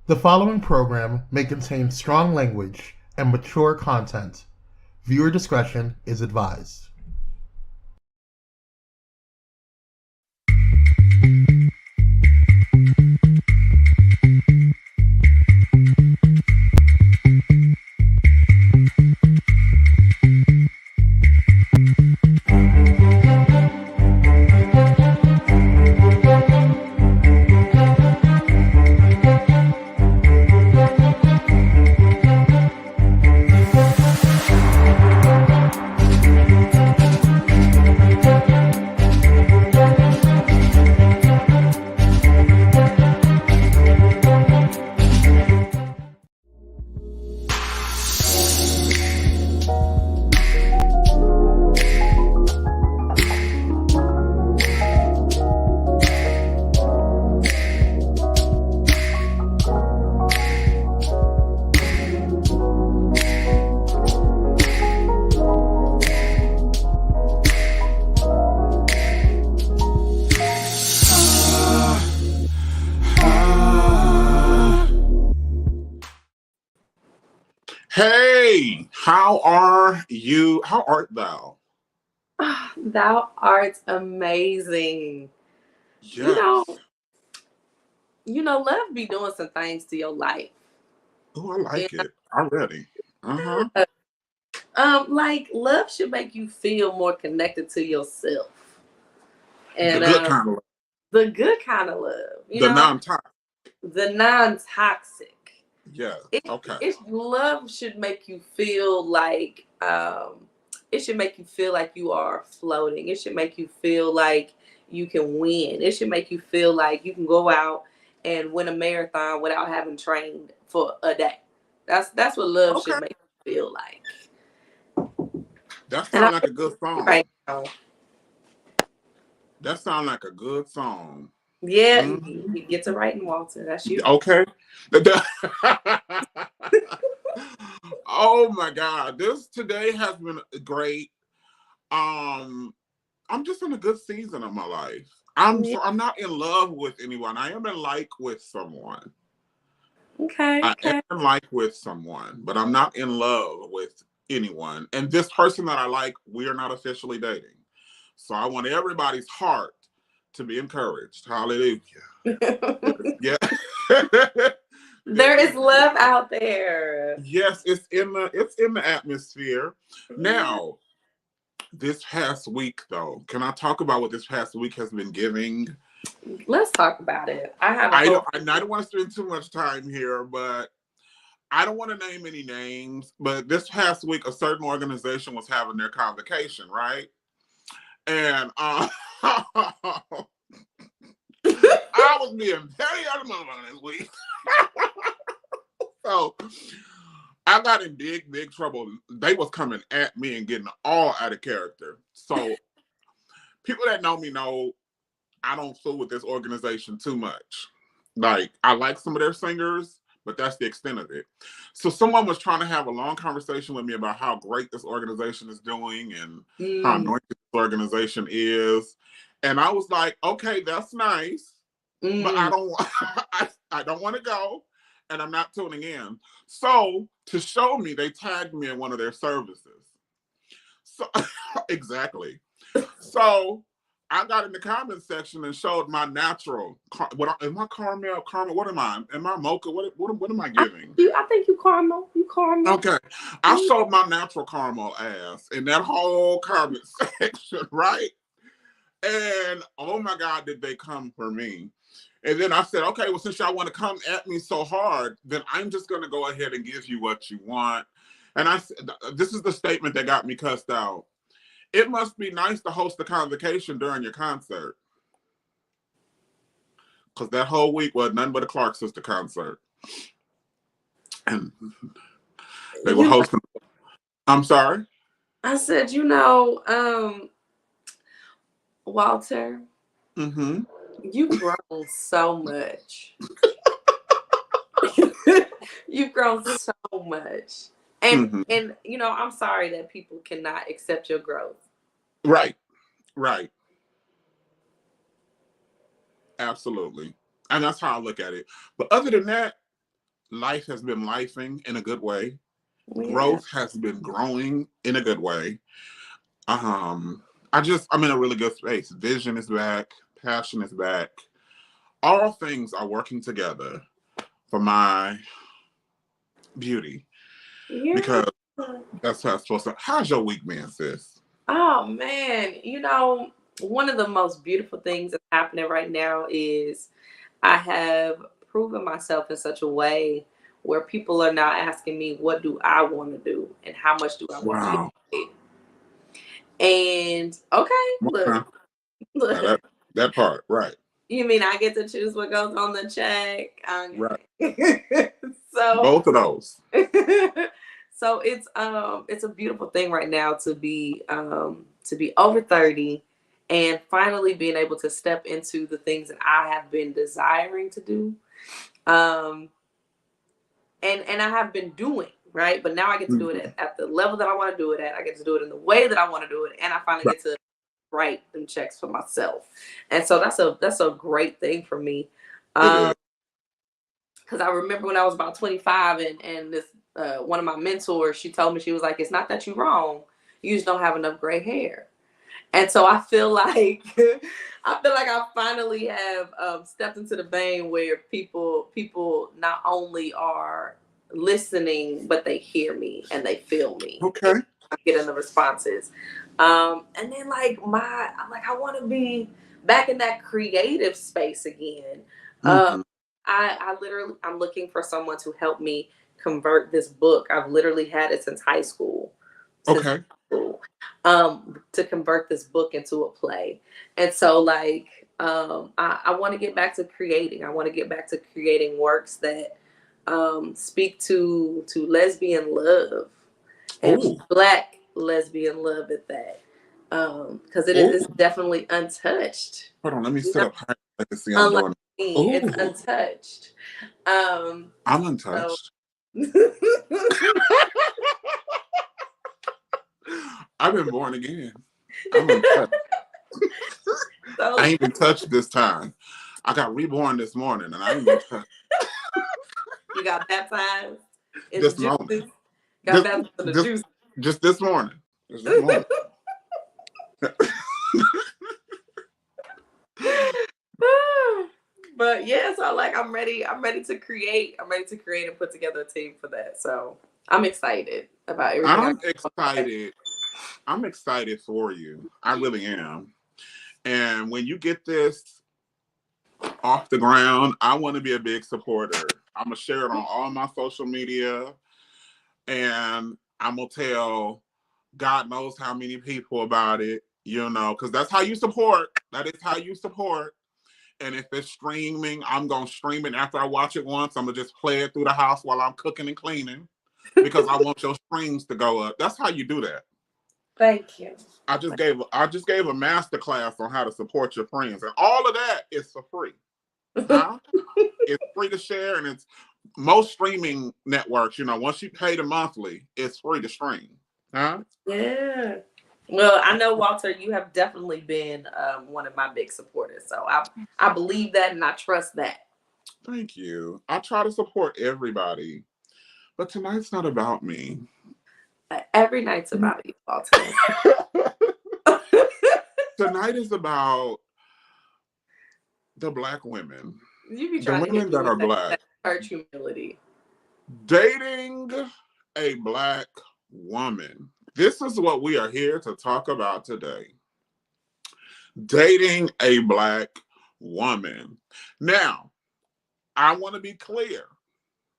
The following program may contain strong language and mature content. Viewer discretion is advised. Hey, how are you? How art thou? Thou art amazing. You know, Yes. love be doing some things to your life. Oh, I You like it already. Uh-huh. know? Like love should make you feel more connected to yourself. The And good kind of love. the good kind of love, The non-toxic. the non-toxic. Yes. It, Okay. love should make you feel like it should make you feel like you are floating. It should make you feel like you can win. It should make you feel like you can go out and win a marathon without having trained for a day. That's what love Okay. should make you feel like. That And sounds like a good right song. now, That sounds like a good song. yeah, Hmm. you get to writing, Walter. That's you. Okay. Oh my God. This today has been great. Um, I'm just in a good season of my life. Yeah. I'm not in love with anyone. I am in like with someone. Okay, I am okay. in like with someone, but I'm not in love with anyone. And this person that I like, we are not officially dating. So I want everybody's heart to be encouraged. Hallelujah. Yeah. There There is, is love out there. yes, it's in the atmosphere. Yeah. Now, this past week though, can I talk about what this past week has been giving? Let's talk about it. I have a whole. I don't want to spend too much time here, but I don't want to name any names, but this past week, a certain organization was having their convocation, right? And I was being very out of my mind this week. So I got in big trouble. They was coming at me and getting all out of character. So people that know me know I don't fool with this organization too much. Like, I like some of their singers, but that's the extent of it. So someone was trying to have a long conversation with me about how great this organization is doing and how Mm, anointed this organization is. And I was like, okay, that's nice, but I mm. don't want I don't want to go and I'm not tuning in. So to show me, they tagged me in one of their services. So exactly. So I got in the comment section and showed my natural. What am I caramel? Caramel? What am I? Am I mocha? What am I giving? I think you caramel. You caramel. Okay, I Mm. showed my natural caramel ass in that whole comment section, right? And oh my God, did they come for me? And then I said, okay, well, since y'all want to come at me so hard, then I'm just going to go ahead and give you what you want. And I said, this is the statement that got me cussed out. It must be nice to host a convocation during your concert. Because that whole week was nothing but a Clark Sister concert. And they were You know, hosting. I'm sorry? I said, Walter, Mm-hmm. you've grown so much. You've grown so much. And Mm-hmm. and I'm sorry that people cannot accept your growth. Right. Right. Absolutely. And that's how I look at it. But other than that, life has been lifing in a good way. Yeah. Growth has been growing in a good way. I'm in a really good space. Vision is back. Passion is back. All things are working together for my beauty Yeah. because that's how it's supposed to. How's your week been, sis? Oh man, one of the most beautiful things that's happening right now is I have proven myself in such a way where people are now asking me, what do I want to do and how much do I want to get Wow. paid? And okay, Okay. Now look, that part, right. you mean I get to choose what goes on the check? Right. Okay. So Both of those. so it's a beautiful thing right now to be over 30 and finally being able to step into the things that I have been desiring to do. And I have been doing, right? But now I get to do it at the level that I want to do it at. I get to do it in the way that I want to do it, and I finally Right. get to write them checks for myself. And so that's a great thing for me. It is. Because I remember when I was about 25 and this one of my mentors, she told me, she was like, it's not that you're wrong, you just don't have enough gray hair. And so I feel like I finally have stepped into the vein where people not only are listening, but they hear me and they feel me. Okay. I'm getting the responses. And then I want to be back in that creative space again. Mhm. I'm looking for someone to help me convert this book. I've literally had it since high school. Okay. To convert this book into a play. And so I want to get back to creating. I want to get back to creating works that speak to lesbian love and Oh. Black lesbian love at that. Because it is definitely untouched. Hold on, let me set up high legacy. I'm Unlike doing. me, it's Oh, untouched. I'm So untouched. I've been born again. I'm untouched. so I ain't been touched this time. I got reborn this morning, and I ain't been touched you got baptized in the this moment. juices. Got This, baptized in the this, juices. just this morning. Just this morning. But yeah, so I'm ready. I'm ready to create. I'm ready to create and put together a team for that. So I'm excited about everything. I'm excited. I'm excited for you. I really am. And when you get this off the ground, I want to be a big supporter. I'm gonna share it on all my social media, and I'm gonna tell God knows how many people about it. Because that's how you support. That is how you support. And if it's streaming, I'm gonna stream it after I watch it once. I'm gonna just play it through the house while I'm cooking and cleaning because I want your streams to go up. That's how you do that. Thank you. I just gave a master class on how to support your friends, and all of that is for free. Huh? It's free to share, and it's most streaming networks. Once you pay the monthly, it's free to stream. Huh? Yeah. Well, I know, Walter, you have definitely been one of my big supporters. So I believe that and I trust that. Thank you. I try to support everybody, but tonight's not about me. Every night's about you, Walter. Tonight is about the Black women. You be The trying to hit women me that are with Black. that church humility. Dating a Black woman. This is what we are here to talk about today. Dating a Black woman. Now, I want to be clear,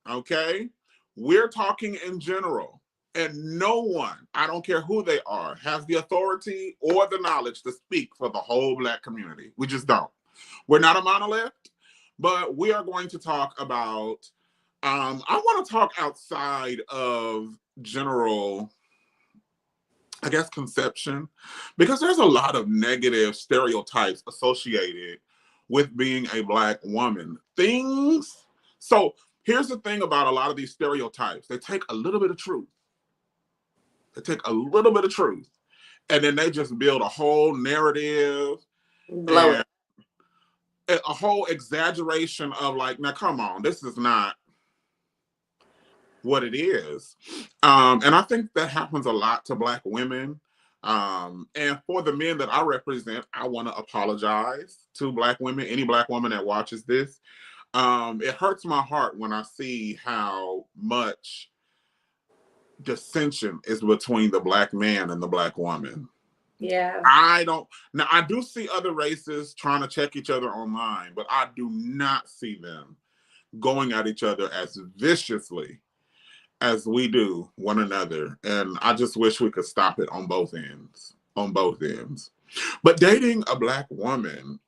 okay? We're talking in general, and no one, I don't care who they are, has the authority or the knowledge to speak for the whole Black community. We just don't. We're not a monolith, but we are going to talk about, I want to talk outside of general, I guess, conception, because there's a lot of negative stereotypes associated with being a Black woman. So here's the thing about a lot of these stereotypes. They take a little bit of truth. And then they just build a whole narrative Blow and a whole exaggeration of like, now come on, this is not what it is. And I think that happens a lot to Black women. And for the men that I represent, I want to apologize to Black women, any Black woman that watches this. It hurts my heart when I see how much dissension is between the Black man and the Black woman. Yeah. Now I do see other races trying to check each other online, but I do not see them going at each other as viciously as we do one another. And I just wish we could stop it on both ends. On both ends. But dating a Black woman,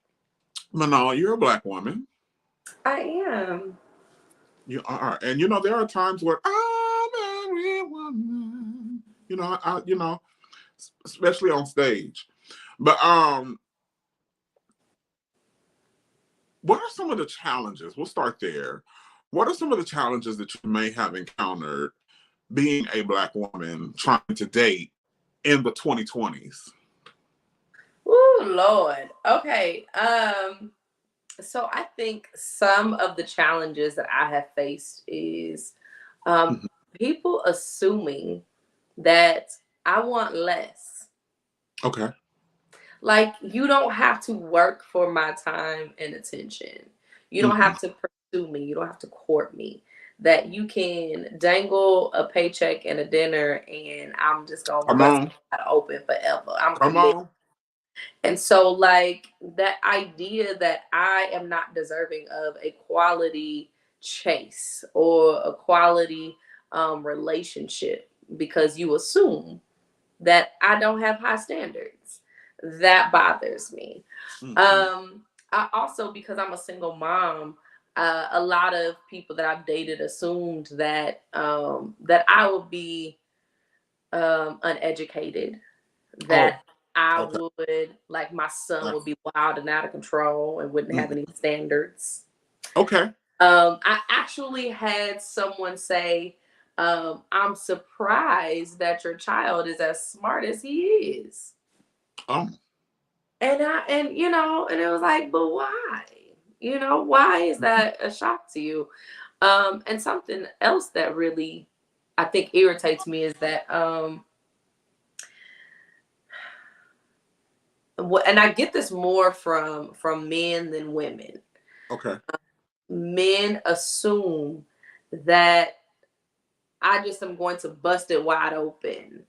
Manaal, you're a Black woman. I am. You are. And you know, there are times where I'm a woman. You know, especially on stage. But what are some of the challenges? We'll start there. What are some of the challenges that you may have encountered being a Black woman trying to date in the 2020s? Oh Lord. Okay. So I think some of the challenges that I have faced is people assuming that I want less. Okay. Like, you don't have to work for my time and attention. You don't have to pursue me. You don't have to court me. That you can dangle a paycheck and a dinner, and I'm just gonna bust it open forever. I'm committed. And so, like, that idea that I am not deserving of a quality chase or a quality relationship because you assume that I don't have high standards, that bothers me. I also, because I'm a single mom, a lot of people that I've dated assumed that that I would be uneducated, that I would, like, my son would be wild and out of control and wouldn't have any standards. Okay. I actually had someone say, I'm surprised that your child is as smart as he is. Oh. And you know, and it was like, but why? You know, why is that a shock to you? And something else that really, I think, irritates me is that and I get this more from men than women. Okay. Men assume that I just am going to bust it wide open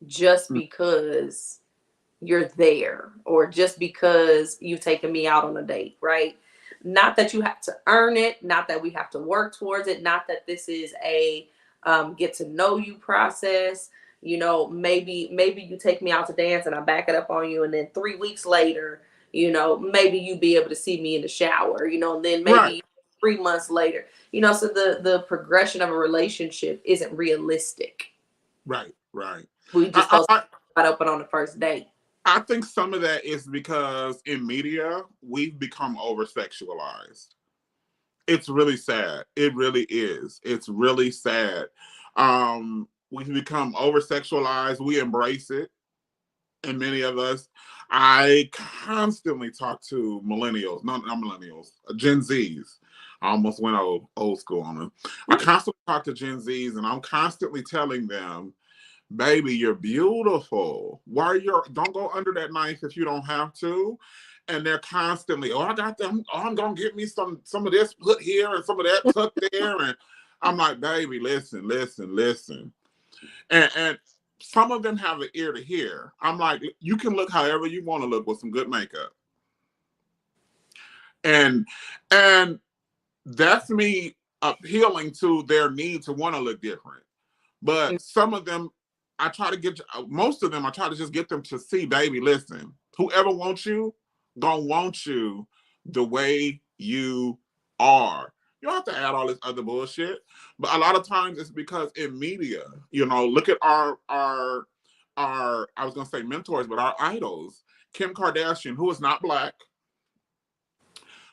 just because you're there, or just because you've taken me out on a date, right? Not that you have to earn it, not that we have to work towards it, not that this is a get to know you process. You know, maybe you take me out to dance and I back it up on you, and then 3 weeks later, you know, maybe you be able to see me in the shower, you know, and then maybe 3 months later, you know, so the progression of a relationship isn't realistic. Right. We just supposed to wide open on the first date. I think some of that is because in media, we've become over sexualized. It's really sad. It really is. It's really sad. We've become over sexualized. We embrace it. And many of us, I constantly talk to millennials, not millennials, Gen Zs. I almost went old school on them. I constantly talk to Gen Zs, and I'm constantly telling them, baby, you're beautiful. Don't go under that knife if you don't have to. And they're constantly, I got them. I'm gonna get me some of this put here and some of that tucked there. And I'm like, baby, listen. And some of them have an ear to hear. I'm like, you can look however you want to look with some good makeup. And that's me appealing to their need to want to look different. But some of them, most of them, I try to just get them to see, baby, listen, whoever wants you, gonna want you the way you are. You don't have to add all this other bullshit. But a lot of times it's because in media, you know, look at our I was gonna say mentors, but our idols. Kim Kardashian, who is not Black,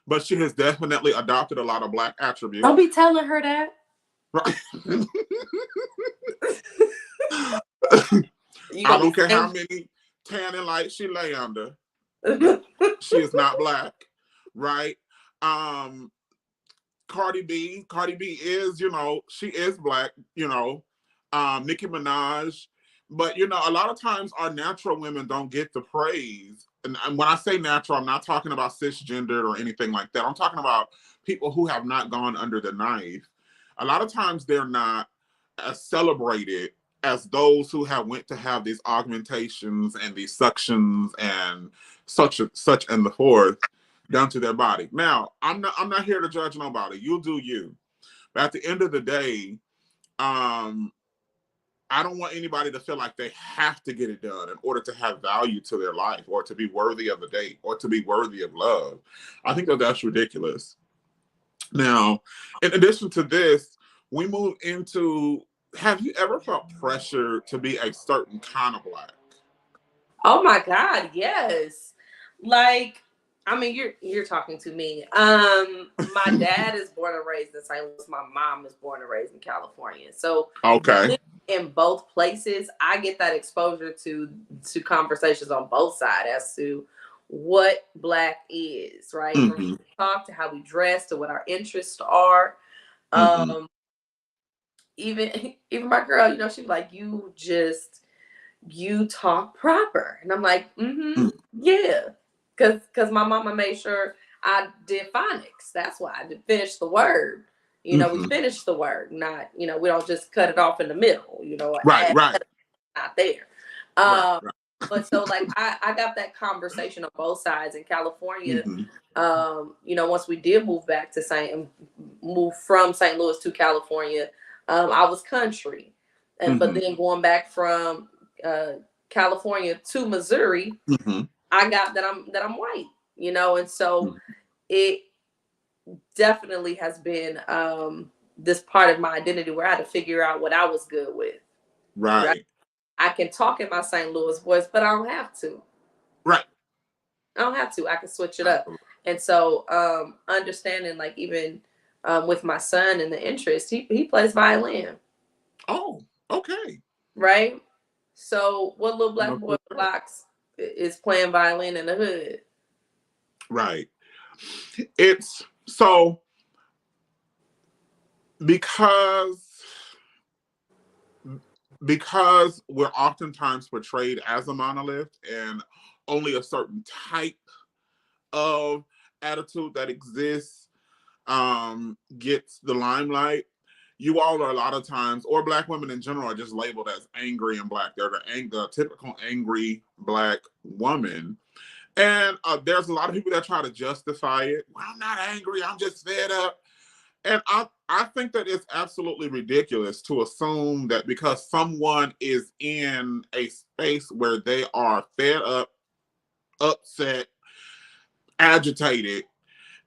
but she has definitely adopted a lot of Black attributes. Don't be telling her that. Right. I don't care how many tanning lights she lay under. She is not Black, right? Cardi B is, she is black, Nicki Minaj. But, a lot of times our natural women don't get the praise. And when I say natural, I'm not talking about cisgendered or anything like that. I'm talking about people who have not gone under the knife. A lot of times they're not as celebrated as those who went to have these augmentations and these suctions and such and the forth done to their body. Now, I'm not here to judge nobody. You do you. But at the end of the day, I don't want anybody to feel like they have to get it done in order to have value to their life or to be worthy of a date or to be worthy of love. I think that's ridiculous. Now, in addition to this, we move into, have you ever felt pressure to be a certain kind of black? Oh my God, yes. Like, I mean, you're talking to me. My dad is born and raised in St. Louis. My mom is born and raised in California. So okay, in both places, I get that exposure to conversations on both sides as to what black is, right? Mm-hmm. From how we talk to how we dress to what our interests are. Mm-hmm. Even my girl, she's like, you talk proper. And I'm like, yeah. Cause my mama made sure I did phonics. That's why I did finish the word. We finish the word, not, we don't just cut it off in the middle, Right. Not there. Right. But so like I got that conversation on both sides in California. Once we did move from St. Louis to California, I was country. But then going back from California to Missouri, I got that I'm white, and so it definitely has been this part of my identity where I had to figure out what I was good with. Right. I can talk in my St. Louis voice, but I don't have to. Right. I don't have to. I can switch it up. And so understanding, like, even with my son and the interest, he plays violin. Oh, okay. Right? So what little black boy blocks is playing violin in the hood? Right. It's so because we're oftentimes portrayed as a monolith and only a certain type of attitude that exists gets the limelight. You all are a lot of times, or black women in general, are just labeled as angry and black. They're the typical angry black woman. And there's a lot of people that try to justify it. Well, I'm not angry. I'm just fed up. And I think that it's absolutely ridiculous to assume that because someone is in a space where they are fed up, upset, agitated,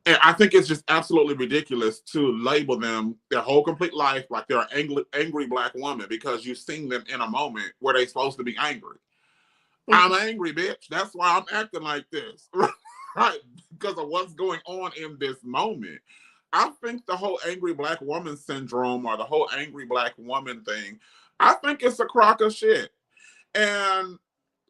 and I think it's just absolutely ridiculous to label them their whole complete life like they're an angry black woman because you've seen them in a moment where they're supposed to be angry. I'm angry, bitch. That's why I'm acting like this. Right? Because of what's going on in this moment. I think the whole angry black woman syndrome or the whole angry black woman thing, I think it's a crock of shit. And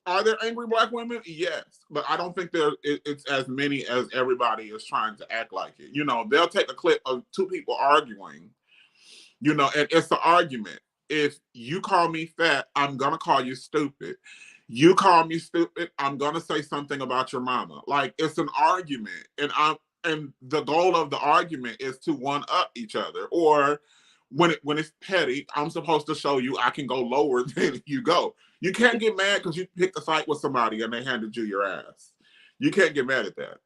are there angry black women? Yes. But I don't think it's as many as everybody is trying to act like it. They'll take a clip of two people arguing, and it's an argument. If you call me fat, I'm going to call you stupid. You call me stupid, I'm going to say something about your mama. Like, it's an argument. And the goal of the argument is to one up each other. Or when it's petty, I'm supposed to show you I can go lower than you go. You can't get mad because you picked a fight with somebody and they handed you your ass. You can't get mad at that.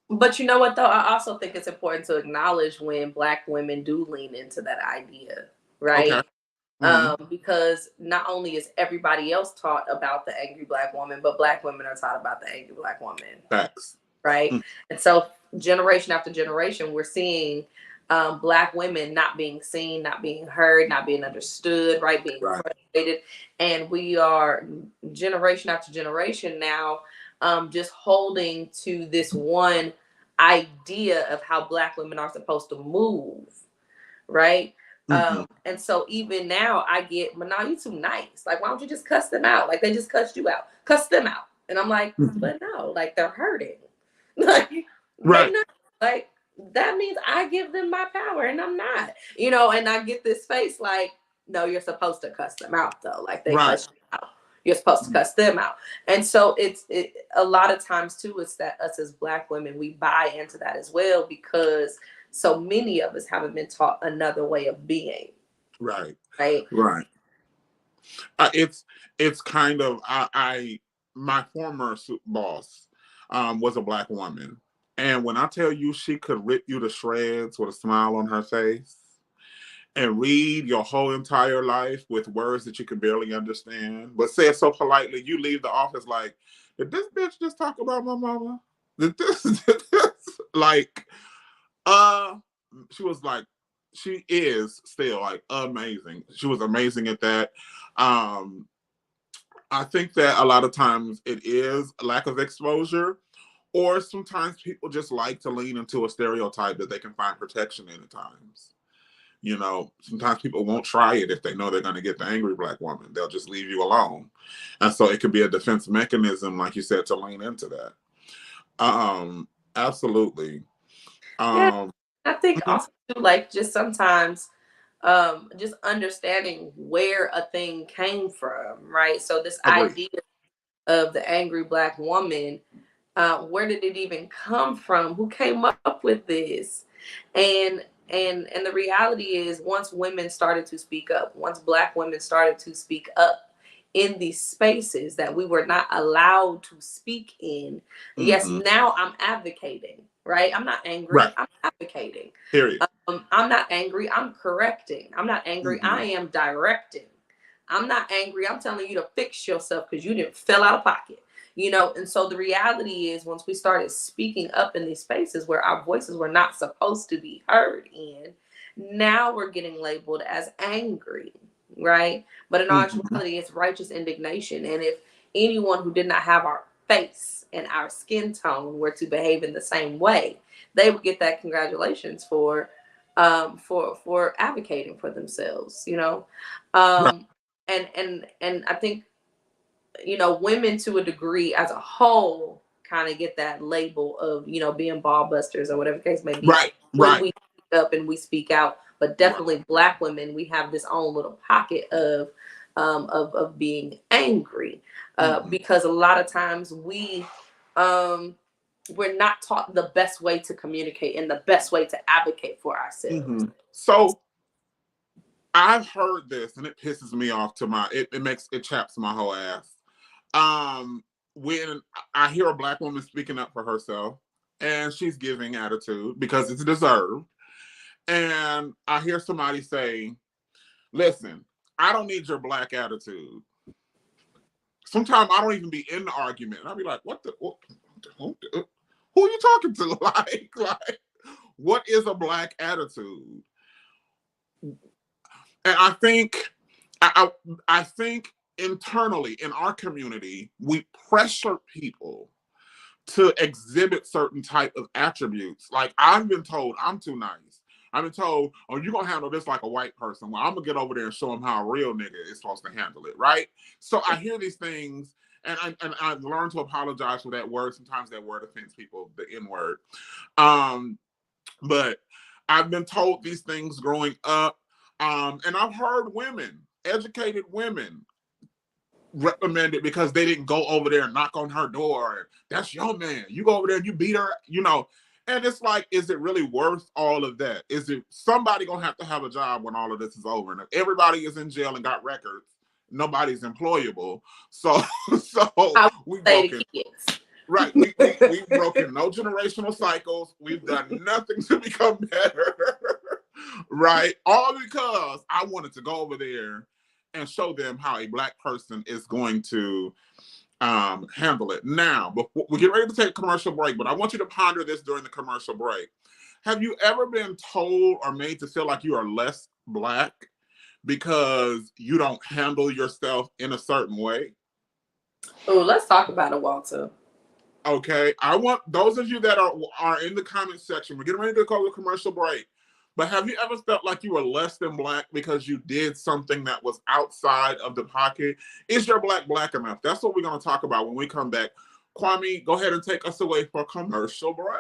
But you know what, though? I also think it's important to acknowledge when black women do lean into that idea, right? Okay. Because not only is everybody else taught about the angry black woman, but black women are taught about the angry black woman. Facts. Right? And so generation after generation, we're seeing black women not being seen, not being heard, not being understood, right? Being frustrated. And we are generation after generation now just holding to this one idea of how black women are supposed to move, right? And so even now I get, Manaal, you too nice. Like, why don't you just cuss them out? Like, they just cussed you out. Cuss them out. And I'm like, but no, like, they're hurting. Like, right. like, that means I give them my power and I'm not, and I get this face like, no, you're supposed to cuss them out though. Like they Right. cuss you out. You're supposed to cuss them out. And so a lot of times too, it's that us as Black women, we buy into that as well because so many of us haven't been taught another way of being. Right. Right. Right. It's kind of my former boss was a Black woman, and when I tell you she could rip you to shreds with a smile on her face and read your whole entire life with words that you can barely understand, but say it so politely, you leave the office like, did this bitch just talk about my mama? Did this like she was like, she is still like amazing. She was amazing at that. I think that a lot of times it is a lack of exposure, or sometimes people just like to lean into a stereotype that they can find protection in at times. Sometimes people won't try it if they know they're going to get the angry Black woman. They'll just leave you alone. And so it could be a defense mechanism, like you said, to lean into that. Absolutely. Yeah. Um, I think mhm. also too, like just sometimes just understanding where a thing came from, right? So this Agree. idea of the angry Black woman, where did it even come from? Who came up with this? And the reality is, once women started to speak up, once Black women started to speak up in these spaces that we were not allowed to speak in, yes, Mm-hmm. now I'm advocating, right? I'm not angry, Right. I'm advocating. Period. I'm not angry, I'm correcting. I'm not angry, Mm-hmm. I am directing. I'm not angry, I'm telling you to fix yourself because you didn't fell out of pocket. And so the reality is, once we started speaking up in these spaces where our voices were not supposed to be heard in, now we're getting labeled as angry, right? But in Mm-hmm. actuality, it's righteous indignation. And if anyone who did not have our face and our skin tone were to behave in the same way, they would get that congratulations for advocating for themselves, Right. um and I think, women to a degree as a whole kind of get that label of, being ball busters or whatever the case may be Right. when Right. we speak up and we speak out. But Right. definitely Black women, we have this own little pocket of being angry, Mm-hmm. because a lot of times um, we're not taught the best way to communicate and the best way to advocate for ourselves. Mm-hmm. So I've heard this and it pisses me off to it chaps my whole ass. When I hear a Black woman speaking up for herself and she's giving attitude because it's deserved, and I hear somebody say, listen, I don't need your Black attitude. Sometimes I don't even be in the argument. I'll be like, who are you talking to? like, what is a Black attitude? And I think internally in our community, we pressure people to exhibit certain type of attributes. Like I've been told I'm too nice. I've been told, oh, you're gonna handle this like a white person. Well, I'm gonna get over there and show them how a real nigga is supposed to handle it, right? So I hear these things, and I've learned to apologize for that word. Sometimes that word offends people, the N word. But I've been told these things growing up, and I've heard women, educated women, reprimand it because they didn't go over there and knock on her door. And that's your man. You go over there and you beat her. And it's like, is it really worth all of that? Is it somebody gonna have a job when all of this is over? And if everybody is in jail and got records, nobody's employable. So I would we've say broken. the kids. Right. We've broken no generational cycles. We've done nothing to become better. Right. All because I wanted to go over there and show them how a Black person is going to handle it. Now, before we get ready to take a commercial break, but I want you to ponder this during the commercial break. Have you ever been told or made to feel like you are less Black because you don't handle yourself in a certain way? Oh, let's talk about it, Walter. Okay, I want those of you that are in the comment section. We're getting ready to go to a commercial break. But have you ever felt like you were less than Black because you did something that was outside of the pocket? Is your Black enough? That's what we're going to talk about when we come back Kwame, go ahead and take us away for commercial break.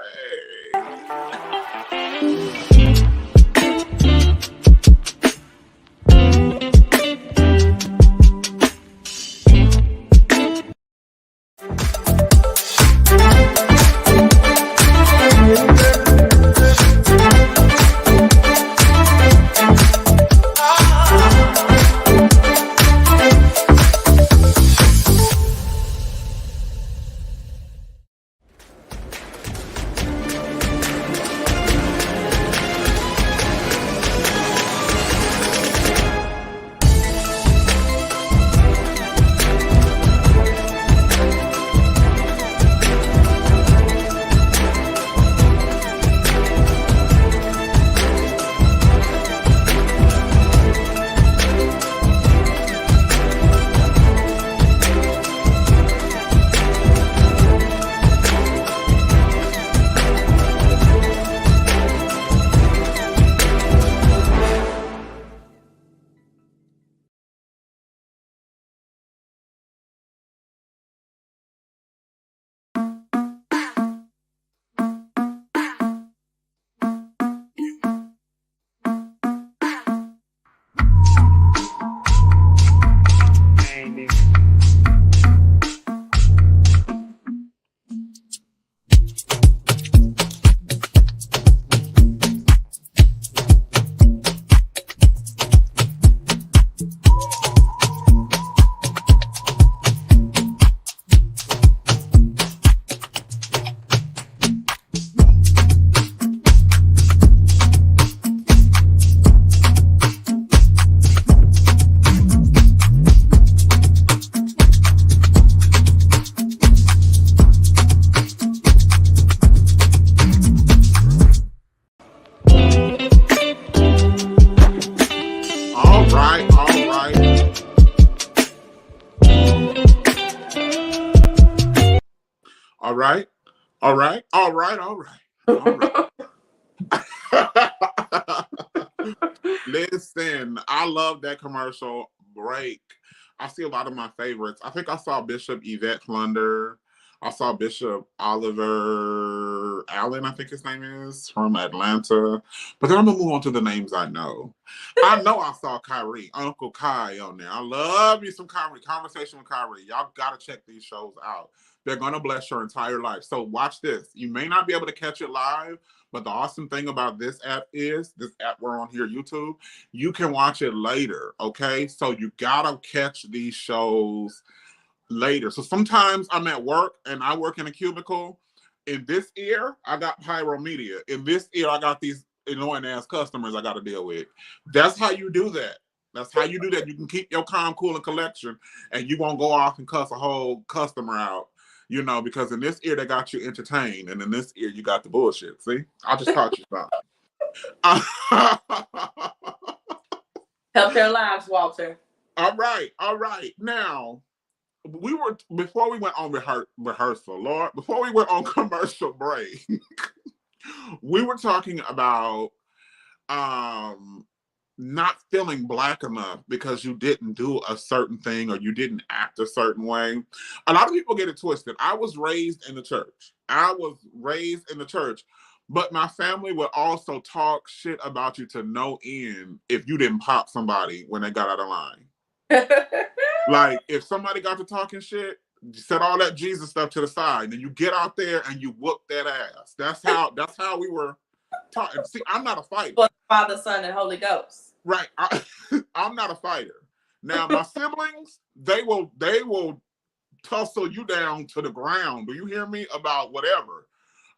All right. All right. All right. All right. All right. Listen, I love that commercial break. I see a lot of my favorites. I think I saw Bishop Yvette Plunder. I saw Bishop Oliver Allen, I think his name is, from Atlanta. But then I'm going to move on to the names I know. I know I saw Kyrie, Uncle Kai on there. I love me some Kyrie, Conversation with Kyrie. Y'all got to check these shows out. They're going to bless your entire life. So watch this. You may not be able to catch it live, but the awesome thing about this app is, this app we're on here, YouTube, you can watch it later, okay? So you got to catch these shows later. So sometimes I'm at work and I work in a cubicle. In this ear, I got Pyro Media. In this ear, I got these annoying ass customers I got to deal with. That's how you do that. That's how you do that. You can keep your calm, cool, and collection, and you won't go off and cuss a whole customer out, you know, because in this ear, they got you entertained, and in this ear, you got the bullshit. See? I just taught you something. Help their lives, Walter. All right. All right. Now, before we went on rehearsal, Lord, before we went on commercial break, we were talking about not feeling Black enough because you didn't do a certain thing or you didn't act a certain way. A lot of people get it twisted. I was raised in the church. But my family would also talk shit about you to no end if you didn't pop somebody when they got out of line. Like, if somebody got to talking shit, set all that Jesus stuff to the side, then you get out there and you whoop that ass. That's how we were taught. See, I'm not a fighter. Father, Son, and Holy Ghost. Right. I'm not a fighter. Now, my siblings, they will tussle you down to the ground. Do you hear me? About whatever.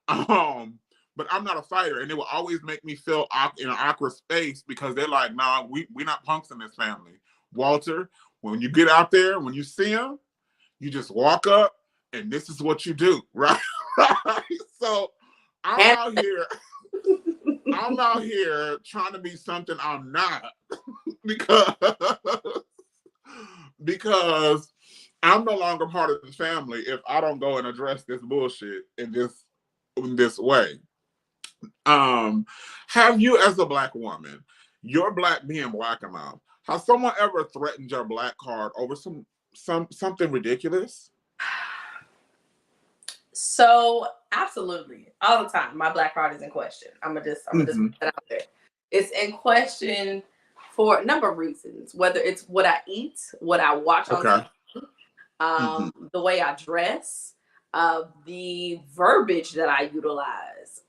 But I'm not a fighter, and it will always make me feel in an awkward space because they're like, nah, we're not punks in this family. Walter, when you get out there, when you see them, you just walk up, and this is what you do, right? So I'm out here trying to be something I'm not because I'm no longer part of the family if I don't go and address this bullshit in this way. Have you, as a Black woman, your being Black enough, has someone ever threatened your Black card over something ridiculous? So absolutely, all the time, my Black card is in question. I'm gonna just put that out there. It's in question for a number of reasons. Whether it's what I eat, what I watch on Okay. TV, the way I dress, the verbiage that I utilize,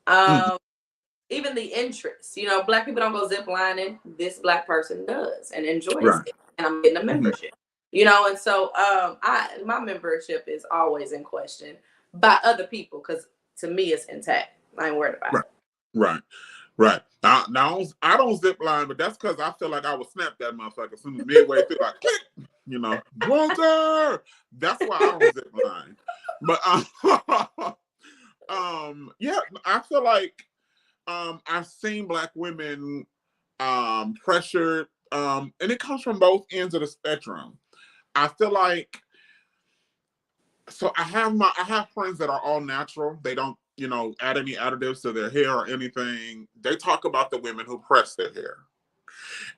even the interests. You know, Black people don't go zip lining. This Black person does and enjoys Right. it, and I'm getting a membership. You know, and so my membership is always in question by other people because to me it's intact. I ain't worried about it. Right. Now I don't zip line, but that's because I feel like I would snap that motherfucker as soon as midway through, like click, you know, Walter. That's why I don't zip line. But yeah, I feel like I've seen Black women pressured, and it comes from both ends of the spectrum. I feel like so I have friends that are all natural. They don't, you know, add any additives to their hair or anything. They talk about the women who press their hair.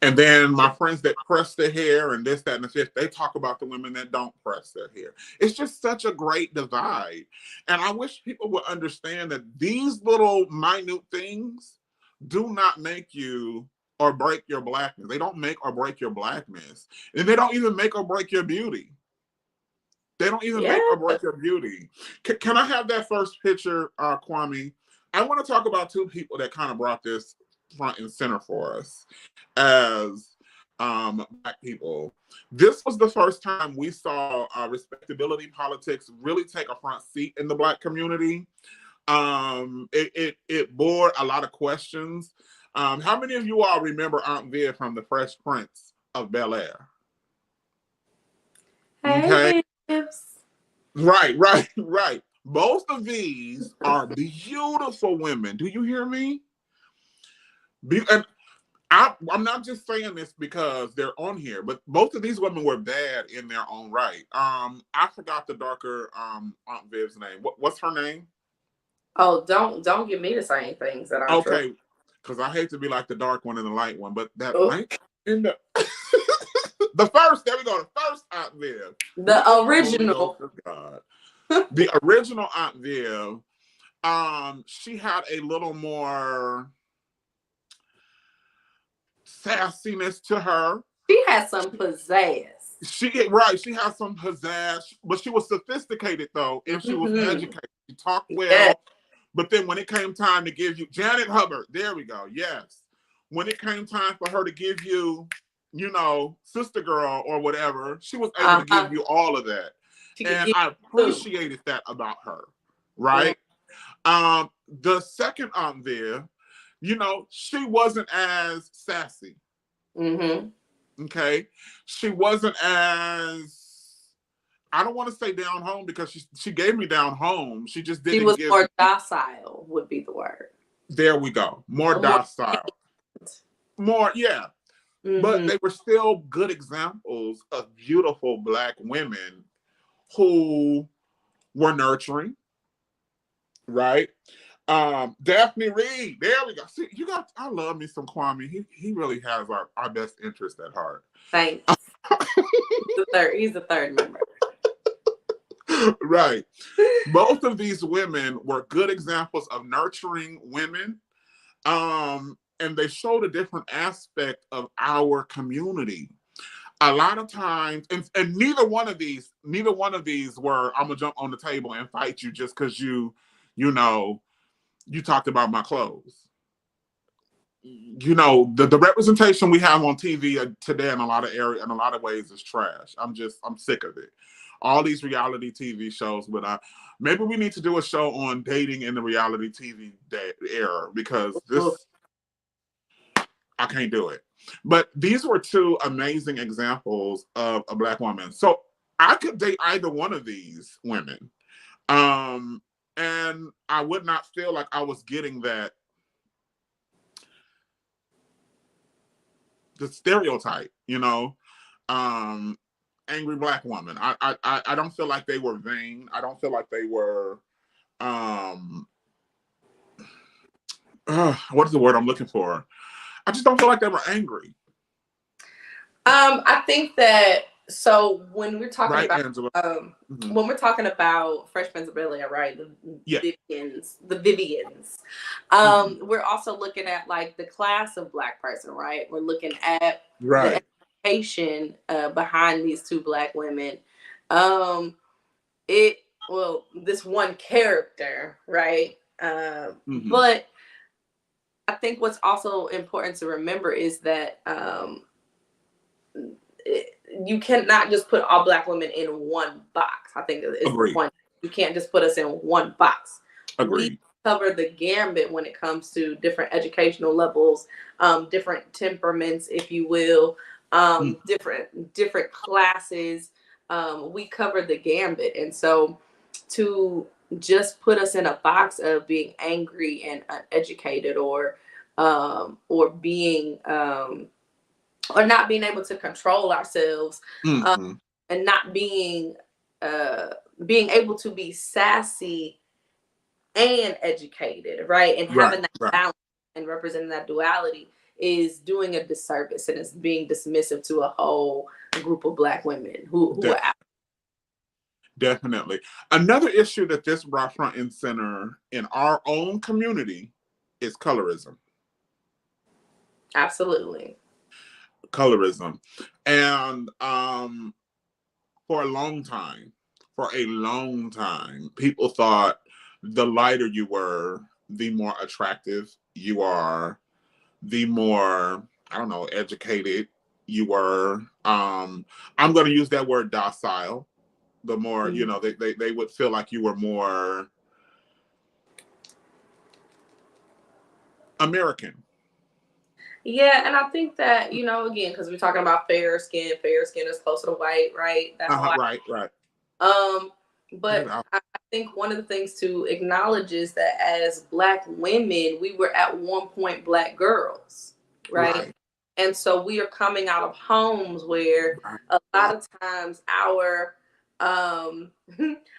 And then my friends that press their hair and this, that, and the fifth, they talk about the women that don't press their hair. It's just such a great divide. And I wish people would understand that these little minute things do not make you or break your Blackness. They don't make or break your Blackness. And they don't even make or break your beauty. They don't even make or break your beauty. Can I have that first picture, Kwame? I want to talk about two people that kind of brought this front and center for us as Black people. This was the first time we saw respectability politics really take a front seat in the Black community. It bore a lot of questions. How many of you all remember Aunt Viv from The Fresh Prince of Bel-Air? Hey, okay. Right. Both of these are beautiful women. Do you hear me? And I'm not just saying this because they're on here, but both of these women were bad in their own right. I forgot the darker Aunt Viv's name. What's her name? Oh, don't give me the same things that I'm okay, because I hate to be like the dark one and the light one, but that light in the the first. There we go. The first Aunt Viv, the original. God. The original Aunt Viv, she had a little more sassiness to her. She had some pizzazz. She had some pizzazz, but she was sophisticated though, and she was educated. She talked well, but then when it came time to give you Janet Hubbard, there we go. Yes, when it came time for her to give you, you know, Sister Girl or whatever, she was able to give you all of that. And I appreciated that about her, right? The second Aunt Viv, you know, she wasn't as sassy. Okay, she wasn't as, I don't want to say down home because she gave me down home. She just didn't. She was more docile, would be the word. There we go. More docile. More, yeah. But they were still good examples of beautiful Black women who were nurturing, right? Daphne Reed, there we go. See, I love me some Kwame. He really has our best interest at heart. Thanks. He's the third member. Right. Both of these women were good examples of nurturing women. And they showed a different aspect of our community. A lot of times, and neither one of these were, I'm gonna jump on the table and fight you just because you know, you talked about my clothes. You know, the representation we have on TV today in a lot of ways is trash. I'm sick of it. All these reality TV shows, but maybe we need to do a show on dating in the reality TV era because I can't do it. But these were two amazing examples of a Black woman. So I could date either one of these women. And I would not feel like I was getting the stereotype, you know, angry Black woman. I don't feel like they were vain. I don't feel like they were, what is the word I'm looking for? I just don't feel like they were angry. I think that So when we're talking Right, about Angela? Hmm. when we're talking about Fresh Prince of Bel-Air, right? Yeah. The Vivians. Hmm. We're also looking at like the class of Black person, right? We're looking at the Right. education behind these two Black women. Um, it well, this one character, right? Hmm. But I think what's also important to remember is that you cannot just put all Black women in one box. I think is the Agreed. point. You can't just put us in one box. We Agreed. cover the gambit when it comes to different educational levels, different temperaments, if you will, Mm. different classes. We cover the gambit, and so to just put us in a box of being angry and uneducated, or being or not being able to control ourselves, um, Hmm. and not uh, being able to be sassy and educated, right? And Right. having that Right. balance and representing that duality is doing a disservice, and it's being dismissive to a whole group of Black women who De- are out. Definitely. Another issue that this brought front and center in our own community is colorism. Absolutely. Colorism. And for a long time, people thought the lighter you were, the more attractive you are, the more, I don't know, educated you were. I'm going to use that word docile. The more, Mhm. they would feel like you were more American. Yeah, and I think that, again, because we're talking about fair skin is closer to white, right? That whole Right, right. Um, Get it but out. I think one of the things to acknowledge is that as Black women, we were at one point Black girls, right? Right, And so we are coming out of homes where right, a right, lot of times um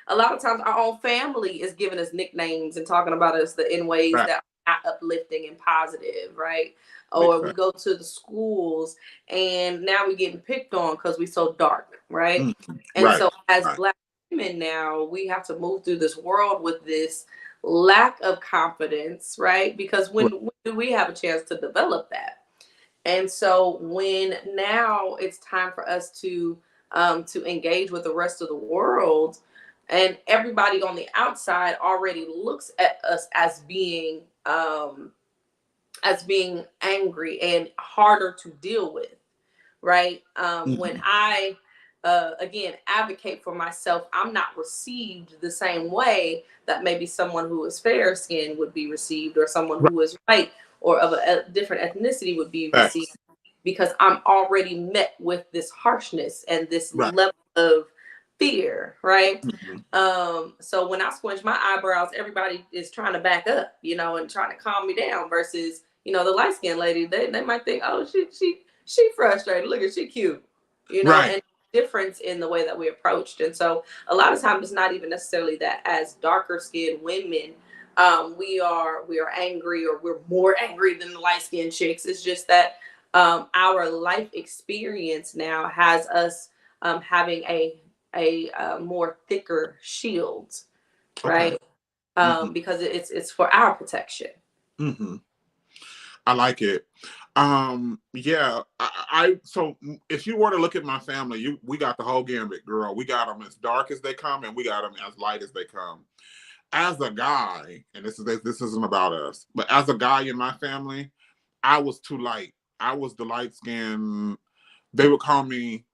a lot of times our own family is giving us nicknames and talking about us in ways right. that are not uplifting and positive, right? Big Or we fact. go to the schools and now we're getting picked on because we're so dark, right? Mhm. And Right, so as right, Black women now, we have to move through this world with this lack of confidence, right? Because right. when do we have a chance to develop that? And so when now it's time for us to engage with the rest of the world, and everybody on the outside already looks at us as being angry and harder to deal with, right? When Mhm. I again advocate for myself, I'm not received the same way that maybe someone who is fair skinned would be received, or someone Right. who is white or of a different ethnicity would be received, Facts. because I'm already met with this harshness and this Right. level of fear, right? Mhm. So when I squinch my eyebrows, everybody is trying to back up, and trying to calm me down, versus, the light skinned lady, they might think, oh, she frustrated. Look at, she cute, Right. and difference in the way that we approached. And so a lot of times it's not even necessarily that as darker skinned women, we are angry, or we're more angry than the light skinned chicks. It's just that our life experience now has us having a more thicker shield, Okay. right? Hmm. Because it's for our protection. Hmm. I like it. Yeah. So if you were to look at my family, we got the whole gambit, girl. We got them as dark as they come, and we got them as light as they come. As a guy, and this isn't about us, but as a guy in my family, I was too light. I was the light skin. They would call me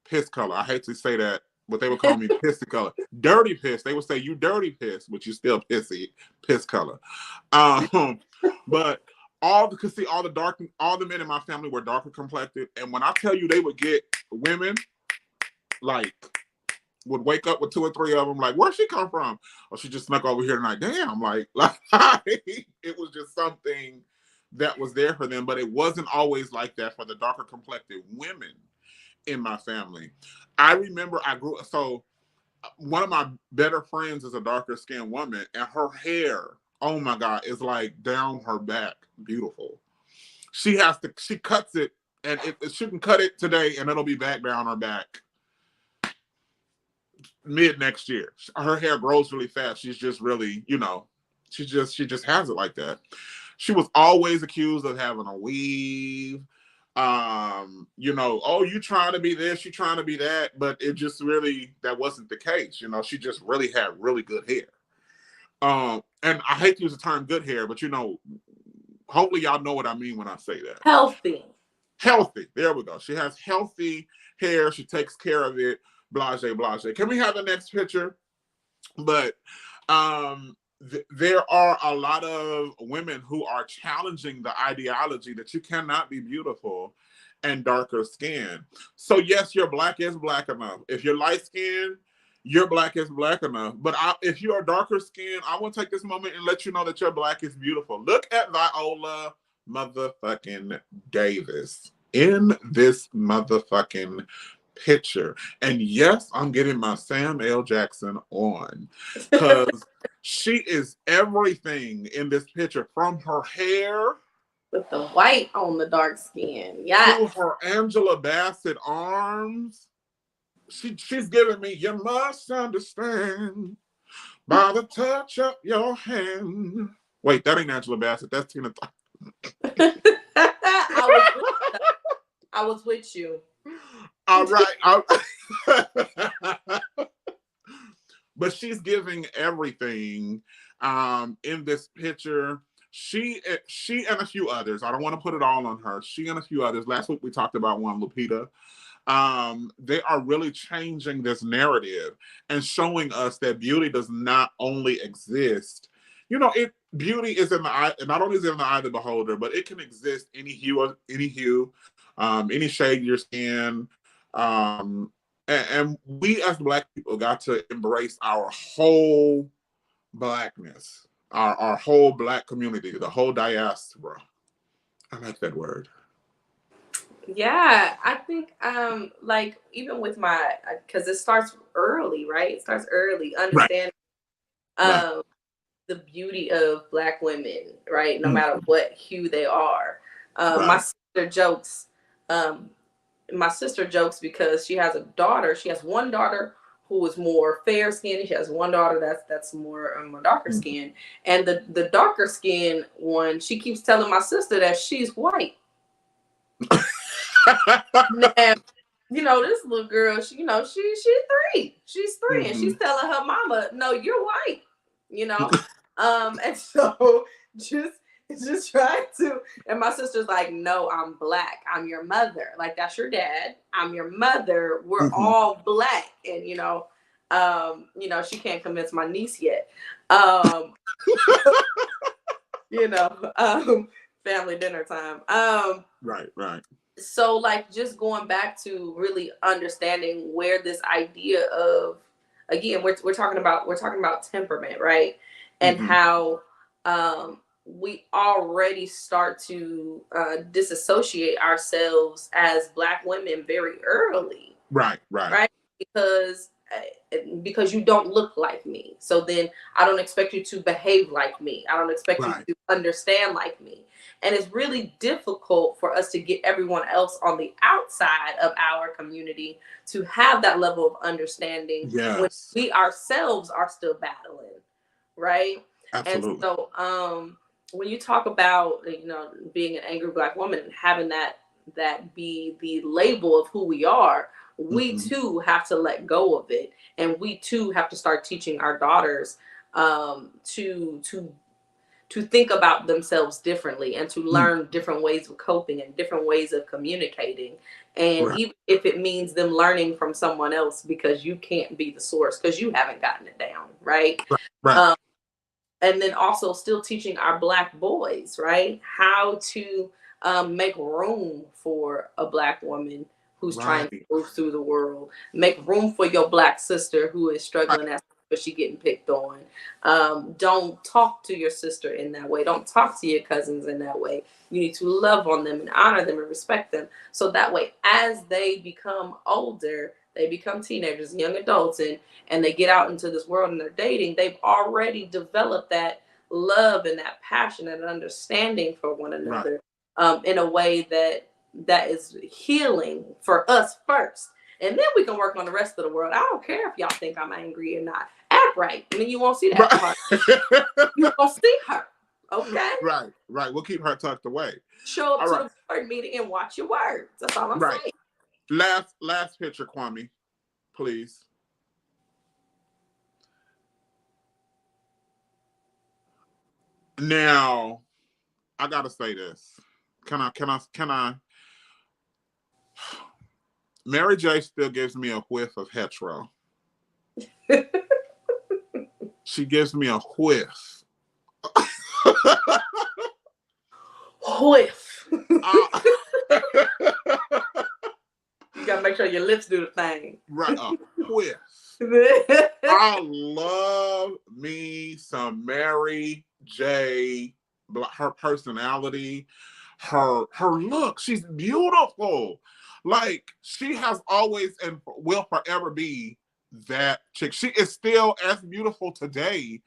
piss color. I hate to say that, but they would call me pissy color. Dirty piss. They would say you dirty piss, but you still pissy piss color. Um, but cause see all the men in my family were darker complected, and when I tell you they would get women like would wake up with two or three of them, like, where'd she come from? Oh, she just snuck over here tonight. Damn, like it was just something that was there for them, but it wasn't always like that for the darker complected women in my family. I remember so one of my better friends is a darker skinned woman, and her hair, oh my God, is like down her back. Beautiful. She cuts it, and she can cut it today and it'll be back down her back mid next year. Her hair grows really fast. She's just really, she just has it like that. She was always accused of having a weave. Oh, you trying to be this, you trying to be that, but it just really, that wasn't the case. She just really had really good hair. And I hate to use the term good hair, but hopefully y'all know what I mean when I say that. Healthy. Healthy. There we go. She has healthy hair. She takes care of it. Blase, blase. Can we have the next picture? But there are a lot of women who are challenging the ideology that you cannot be beautiful and darker skin. So yes, your black is black enough. If you're light skinned, your black is black enough. But if you are darker skinned, I want to take this moment and let you know that your black is beautiful. Look at Viola motherfucking Davis in this motherfucking picture. And yes, I'm getting my Sam L. Jackson on, because she is everything in this picture, from her hair with the white on the dark skin. Yeah. to her Angela Bassett arms. She's giving me, you must understand by the touch of your hand. Wait, that ain't Angela Bassett. That's Tina. I was with you. All right. But she's giving everything in this picture. She and a few others. I don't want to put it all on her. She and a few others. Last week we talked about one, Lupita. They are really changing this narrative and showing us that beauty does not only exist. Beauty is in the eye, and not only is it in the eye of the beholder, but it can exist any hue, any shade of your skin. And we as Black people got to embrace our whole Blackness, our whole Black community, the whole diaspora. I like that word. Yeah, I think like even with my, because it starts early, right? It starts early, understanding Right. the beauty of Black women, right? No matter what hue they are. My sister jokes. My sister jokes because she has a daughter. She has one daughter who is more fair skinned. She has one daughter that's more darker skin, and the darker skin one, she keeps telling my sister that she's white. And, this little girl, she's 3. She's 3, and she's telling her mama, "No, you're white." And so just trying to, and my sister's like, "No, I'm Black. I'm your mother. Like, that's your dad. I'm your mother. We're all Black." And she can't convince my niece yet. Family dinner time. Right. So like just going back to really understanding where this idea of, again, we're talking about temperament, right? And how we already start to disassociate ourselves as Black women very early. Right. Because you don't look like me. So then I don't expect you to behave like me. I don't expect you to understand like me. And it's really difficult for us to get everyone else on the outside of our community to have that level of understanding when we ourselves are still battling, right? Absolutely. And so when you talk about, being an angry Black woman and having that be the label of who we are, we too have to let go of it, and we too have to start teaching our daughters to think about themselves differently and to learn different ways of coping and different ways of communicating. And even if it means them learning from someone else, because you can't be the source because you haven't gotten it down, right? And then also still teaching our Black boys, right, how to make room for a Black woman who's trying to move through the world. Make room for your Black sister who is struggling but she getting picked on. Don't talk to your sister in that way. Don't talk to your cousins in that way. You need to love on them and honor them and respect them. So that way, as they become older, they become teenagers, young adults, and they get out into this world and they're dating, they've already developed that love and that passion and understanding for one another in a way that is healing for us first. And then we can work on the rest of the world. I don't care if y'all think I'm angry or not. Act right. And then you won't see that part. You won't see her. Okay? Right. We'll keep her tucked away. Show up to the board meeting and watch your words. That's all I'm saying. Last picture, Kwame, please. Now, I gotta say this. Can I? Mary J still gives me a whiff of hetero. She gives me a whiff. Whiff. You gotta make sure your lips do the thing. Right, a whiff. I love me some Mary J. Her personality, her look. She's beautiful. Like, she has always and will forever be that chick. She is still as beautiful today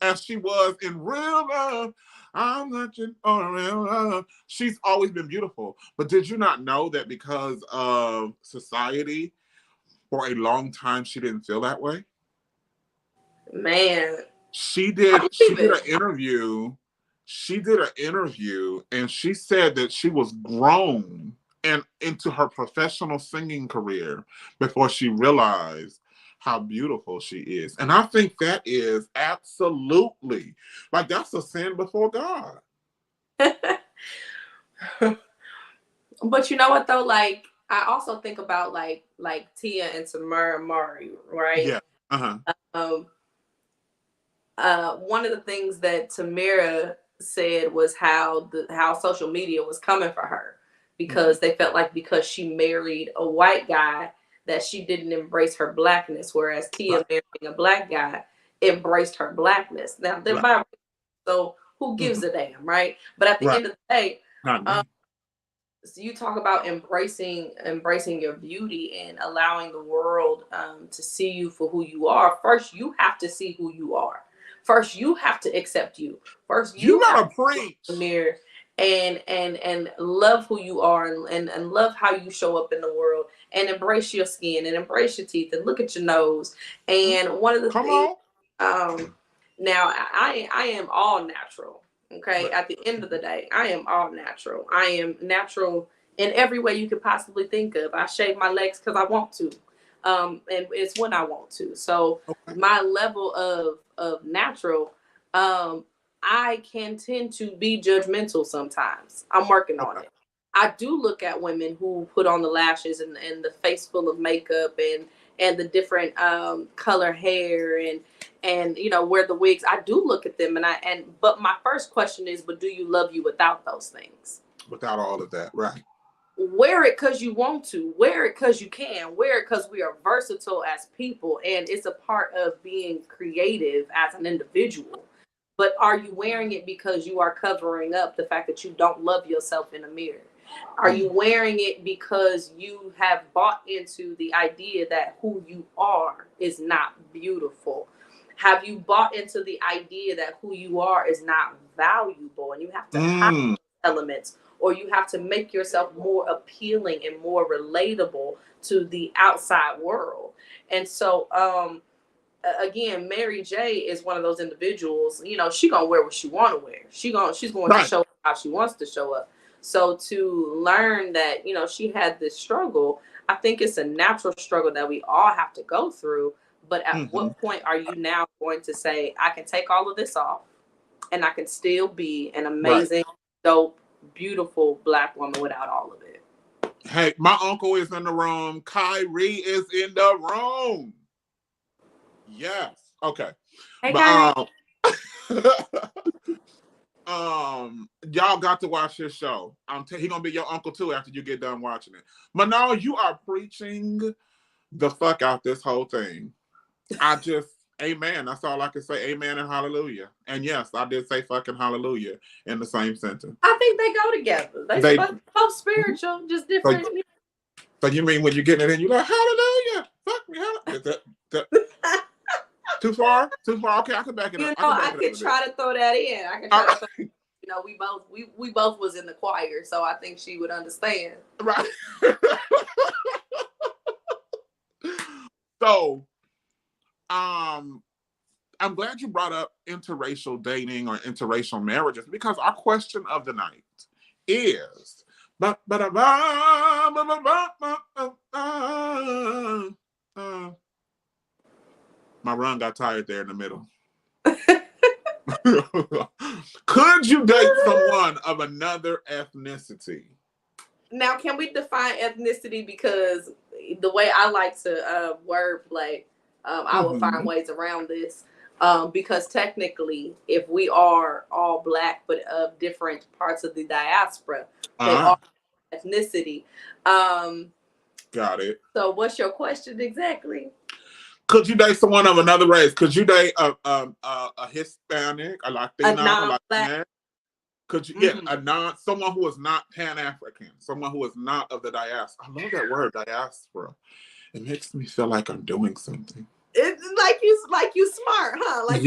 as she was in real love. I'm looking for real love. She's always been beautiful. But did you not know that because of society, for a long time, she didn't feel that way? Man. She did an interview. She did an interview and she said that she was grown and into her professional singing career before she realized how beautiful she is. And I think that is absolutely, like, that's a sin before God. But you know what though? Like, I also think about like Tia and Tamara Mari, right? Yeah. One of the things that Tamara said was how social media was coming for her because they felt like because she married a white guy that she didn't embrace her blackness, whereas Tia marrying a black guy embraced her blackness. Now they're biracial, so who gives a damn, right? But at the end of the day, so you talk about embracing your beauty and allowing the world to see you for who you are. First, you have to see who you are. First, you have to accept you. First, you gotta preach in the mirror and love who you are and love how you show up in the world and embrace your skin and embrace your teeth and look at your nose. And one of the things, now I am all natural. Okay, at the end of the day, I am all natural. I am natural in every way you could possibly think of. I shave my legs because I want to, and it's when I want to. So my level of natural, I can tend to be judgmental sometimes. I'm working on it. I do look at women who put on the lashes and the face full of makeup and the different color hair and you know, wear the wigs. I do look at them but my first question is, but do you love you without those things? Without all of that, right? Wear it because you want to. Wear it because you can. Wear it because we are versatile as people, and it's a part of being creative as an individual. But are you wearing it because you are covering up the fact that you don't love yourself in a mirror? Are you wearing it because you have bought into the idea that who you are is not beautiful? Have you bought into the idea that who you are is not valuable and you have to have elements, or you have to make yourself more appealing and more relatable to the outside world? And so, again, Mary J is one of those individuals, you know, she gonna wear what she want to wear. She's going to show up how she wants to show up. So to learn that, you know, she had this struggle, I think it's a natural struggle that we all have to go through. But at what point are you now going to say, I can take all of this off and I can still be an amazing, dope, beautiful Black woman without all of it? Hey, my uncle is in the room. Kyrie is in the room. Yes. Okay. Hey, Kyrie. Y'all got to watch his show. He gonna be your uncle too after you get done watching it. Manaal, you are preaching the fuck out this whole thing. Amen. That's all I can say. Amen and hallelujah. And yes, I did say fucking hallelujah in the same sentence. I think they go together. They both spiritual, just different. So you mean when you're getting it in, you're like, hallelujah, fuck me, hallelujah. Too far? Okay, I can back it up. I could try to throw that in. I can try to throw, you know, we both was in the choir, so I think she would understand. Right. So, I'm glad you brought up interracial dating or interracial marriages because our question of the night is. My run got tired there in the middle. Could you date someone of another ethnicity? Now, can we define ethnicity? Because the way I like to wordplay, I will find ways around this. Because technically, if we are all Black but of different parts of the diaspora, they are ethnicity. Got it. So, what's your question exactly? Could you date someone of another race? Could you date a Hispanic, a Latino, a Latinx? Could you, someone who is not Pan-African, someone who is not of the diaspora. I love that word, diaspora. It makes me feel like I'm doing something. It's like you smart, huh? Like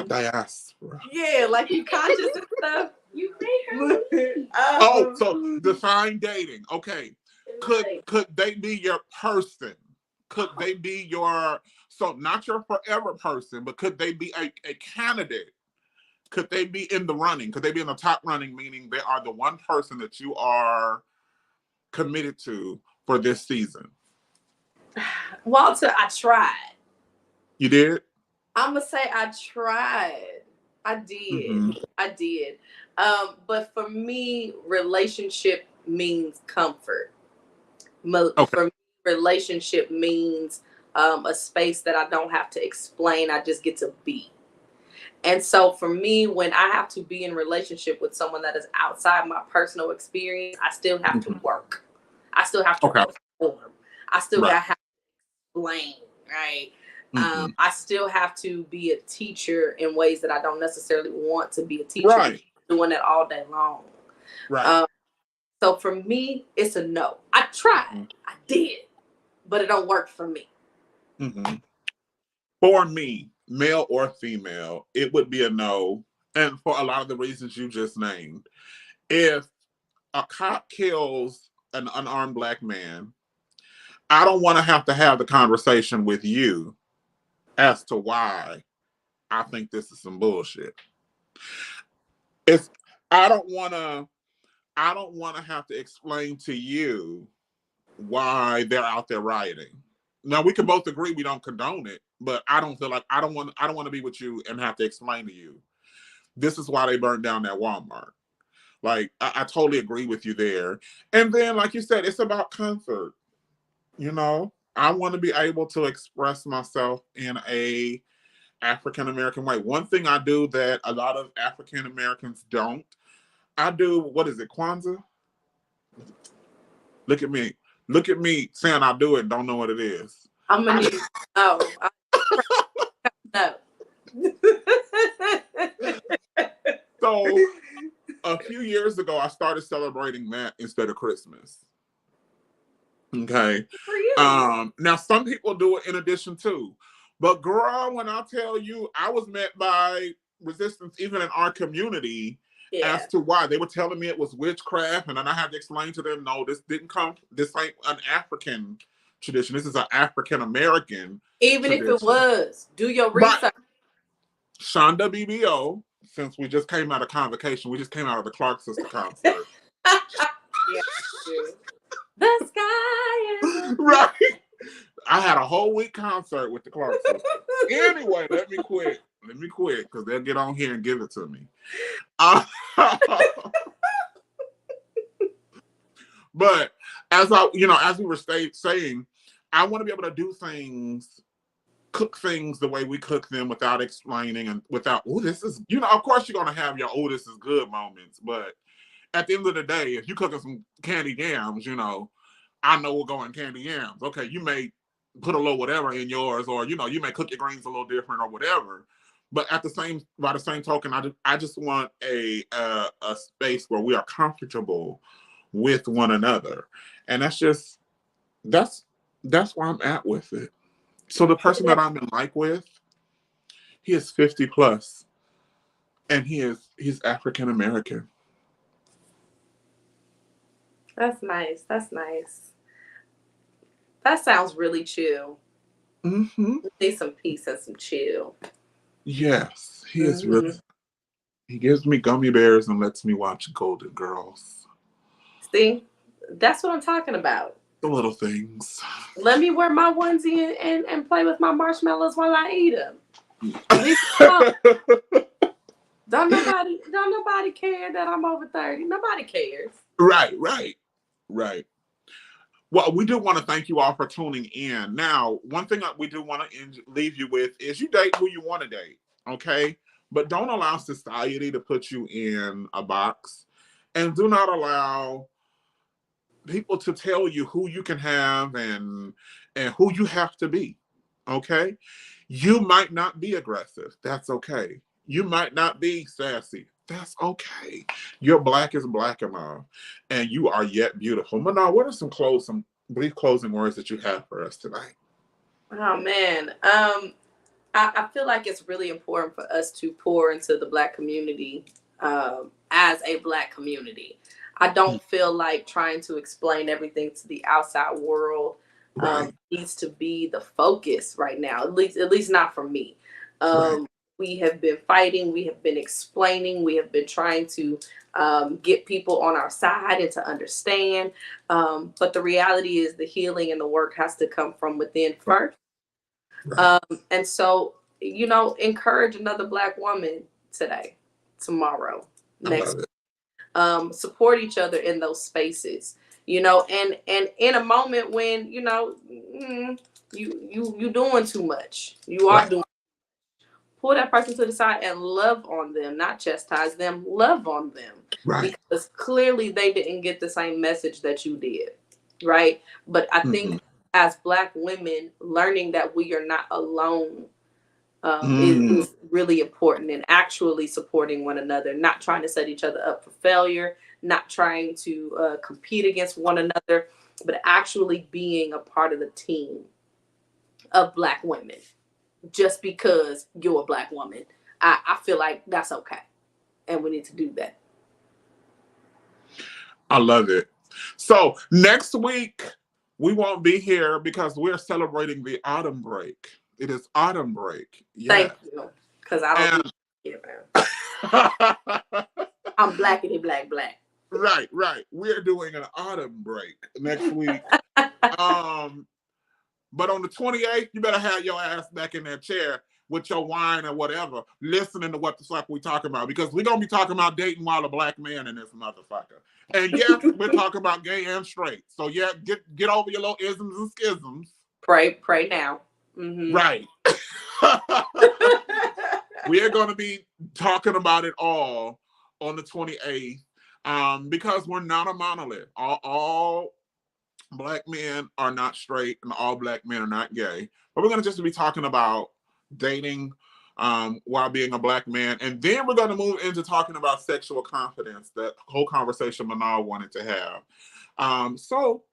diaspora. Yeah, like you conscious and stuff. You think so define dating. Okay. Could they be your person? Could they be not your forever person, but could they be a candidate? Could they be in the running? Could they be in the top running, meaning they are the one person that you are committed to for this season? Walter, I tried. You did? I'm going to say I tried. I did. I did. But for me, relationship means comfort. For me, relationship means a space that I don't have to explain. I just get to be. And so for me, when I have to be in relationship with someone that is outside my personal experience, I still have to work. I still have to perform. I still have to explain, right? I still have to be a teacher in ways that I don't necessarily want to be a teacher. Right. Doing that all day long. Right. So for me, it's a no. I tried. I did. But it don't work for me. For me, male or female, it would be a no. And for a lot of the reasons you just named. If a cop kills an unarmed Black man, I don't want to have the conversation with you as to why I think this is some bullshit. I don't want to have to explain to you why they're out there rioting. Now we can both agree we don't condone it, but I don't feel like I don't want to be with you and have to explain to you this is why they burned down that Walmart. Like I totally agree with you there. And then, like you said, it's about comfort. You know, I want to be able to express myself in a African American way. One thing I do that a lot of African Americans don't, I do, what is it, Kwanzaa? Look at me saying I do it, don't know what it is. I'm gonna need no. So a few years ago, I started celebrating that instead of Christmas. Okay. For you. Now some people do it in addition to, but girl, when I tell you, I was met by resistance even in our community as to why. They were telling me it was witchcraft, and then I had to explain to them, no, this ain't an African tradition. This is an African American. Even tradition. If it was, do your research. But Shonda BBO, since we just came out of convocation, we just came out of the Clark Sister concert. The sky is right. I had a whole week concert with the Clark Sisters. Anyway, let me quit because they'll get on here and give it to me. But as we were saying, I want to be able to do things, cook things the way we cook them without explaining and without, this is, of course you're going to have your, this is good moments. But at the end of the day, if you're cooking some candy yams, I know we're going candy yams. Okay, you may put a little whatever in yours, or you may cook your greens a little different or whatever. But by the same token, I just want a space where we are comfortable with one another, and that's where I'm at with it. So the person that I'm in with, he is 50 plus, and he's African American. That's nice. That sounds really chill. Mm-hmm. Need some peace and some chill. Yes, he is really. Hmm. He gives me gummy bears and lets me watch Golden Girls. See, that's what I'm talking about. The little things. Let me wear my onesie and play with my marshmallows while I eat them. Leave me alone. Don't nobody care that I'm over 30. Nobody cares. Right, right, right. Well, we do want to thank you all for tuning in. Now, one thing that we do want to leave you with is you date who you want to date, okay? But don't allow society to put you in a box. And do not allow people to tell you who you can have and who you have to be, okay? You might not be aggressive. That's okay. You might not be sassy. That's okay. Your black is black enough, and you are yet beautiful. Manaal, what are some brief closing words that you have for us tonight? Oh man. I feel like it's really important for us to pour into the Black community as a Black community. I don't feel like trying to explain everything to the outside world Right. needs to be the focus right now. At least not for me. Right. We have been fighting. We have been explaining. We have been trying to get people on our side and to understand. But the reality is, the healing and the work has to come from within first. Right. And so, encourage another Black woman today, tomorrow, I next. love it. Support each other in those spaces, and in a moment when you doing too much, you are Right. doing. Pull that person to the side and love on them, not chastise them. Love on them, Right. because clearly they didn't get the same message that you did, right? But I Mm-hmm. think as Black women, learning that we are not alone Mm. is really important, and actually supporting one another, not trying to set each other up for failure, not trying to compete against one another, but actually being a part of the team of Black women. Just because you're a Black woman, I feel like that's okay, and we need to do that. I love it. So next week we won't be here because we're celebrating the autumn break. It is autumn break. Thank Yes. you, because I don't And be here, man. I'm blackity black black. right, right. We're doing an autumn break next week. Um, but on the 28th, you better have your ass back in that chair with your wine or whatever, listening to what the fuck we talking about, because we're gonna be talking about dating while a Black man in this motherfucker. And yes, we're talking about gay and straight. So yeah, get over your little isms and schisms. Pray now. Mm-hmm. Right. We are going to be talking about it all on the 28th, because we're not a monolith. All Black men are not straight and all Black men are not gay. But we're going to just be talking about dating while being a Black man. And then we're going to move into talking about sexual confidence, that whole conversation Manaal wanted to have. So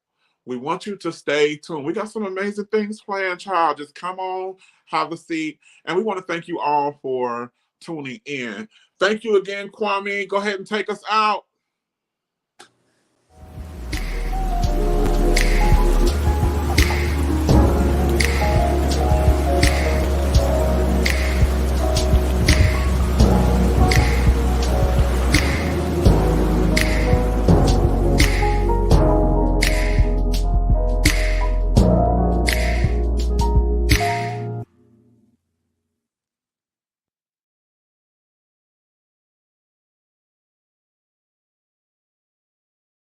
we want you to stay tuned. We got some amazing things planned, child. Just come on, have a seat. And we want to thank you all for tuning in. Thank you again, Kwame. Go ahead and take us out.